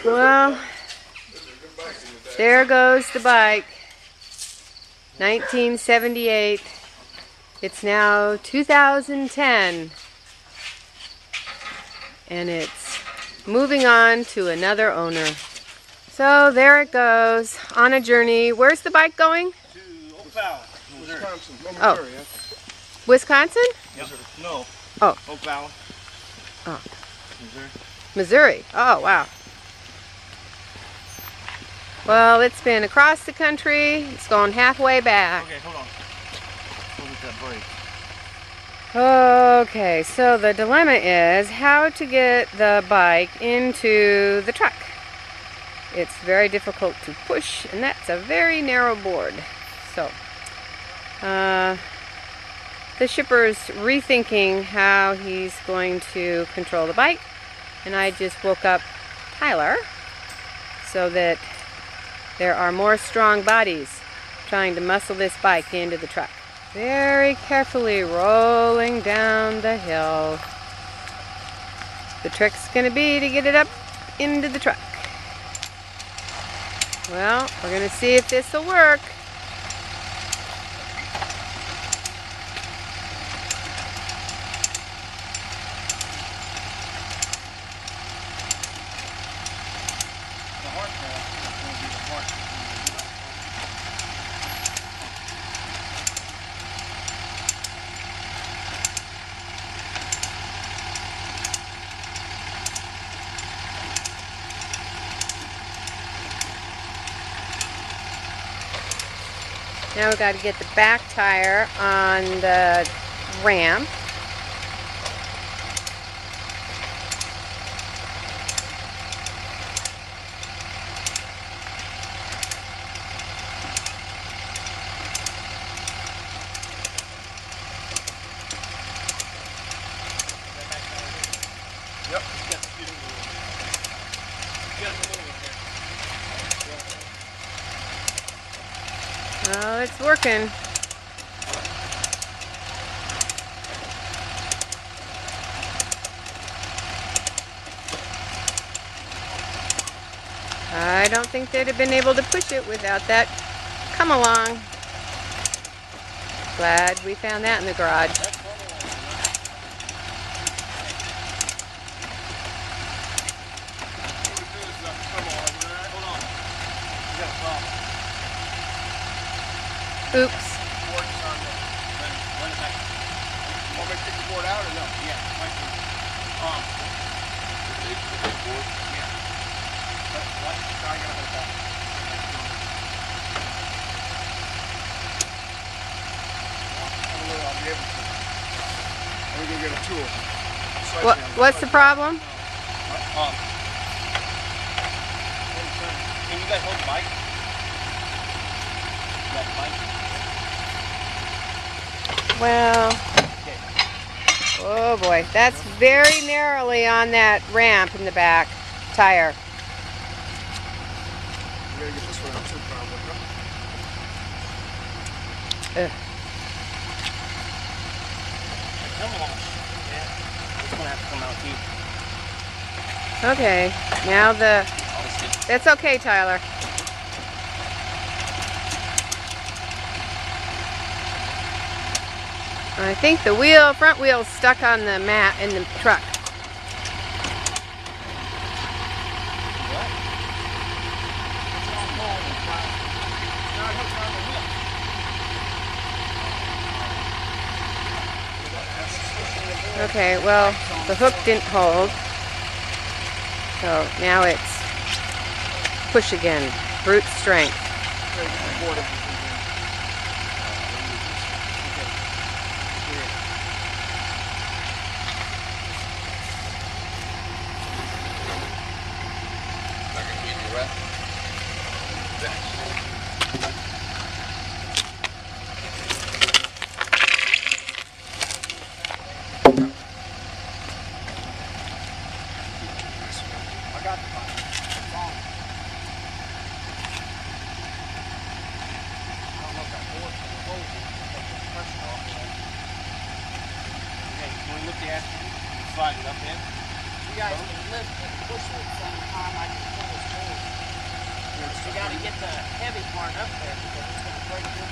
Well, there goes the bike. 1978. It's now 2010. And it's moving on to another owner. So there it goes on a journey. Where's the bike going? To Oak Valley, Wisconsin. Oh, Wisconsin? Yep. No. Oh. Oak Valley. Oh. Missouri. Missouri. Oh, wow. Well, it's been across the country. It's going halfway back. Okay, hold on. Hold at that brake. Okay, so the dilemma is how to get the bike into the truck. It's very difficult to push, and that's a very narrow board. So, the shipper's rethinking how he's going to control the bike, and I just woke up Tyler so that there are more strong bodies trying to muscle this bike into the truck. Very carefully rolling down the hill. The trick's going to be to get it up into the truck. Well, we're going to see if this will work. Now we've got to get the back tire on the ramp. Yep. Oh, it's working. I don't think they'd have been able to push it without that come along. Glad we found that in the garage. Oops. Want me to take the board out or no? Yeah. I'm gonna get a tool. What's the problem? Can you guys hold the bike? You got the bike? Well, oh boy, that's very narrowly on that ramp in the back tire. We're gonna get this one out too, probably. It's gonna have to come out deep. Okay, now that's okay, Tyler. I think the front wheel's stuck on the mat in the truck. Okay, well, the hook didn't hold. So now it's push again, brute strength. Slide it up in. You guys can lift and push it at the same time. I can pull it to get the heavy part up there because it's going to break through.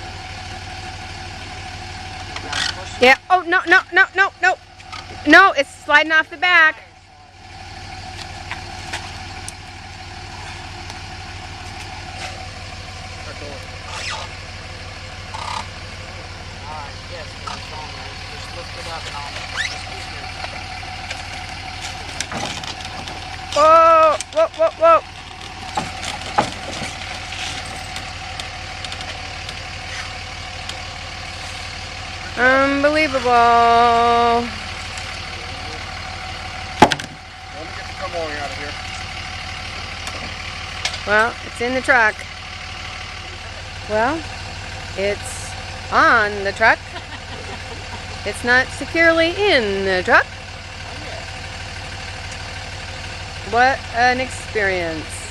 You gotta push it. Yeah. Oh, no, no, no, no, no. No, it's sliding off the back. Alright, yes, it's on there. Just lift it up and I'll Whoa, whoa, whoa, whoa. Unbelievable. Let me get the drum rolling out of here. Well, it's in the truck. Well, it's on the truck. It's not securely in the truck. What an experience.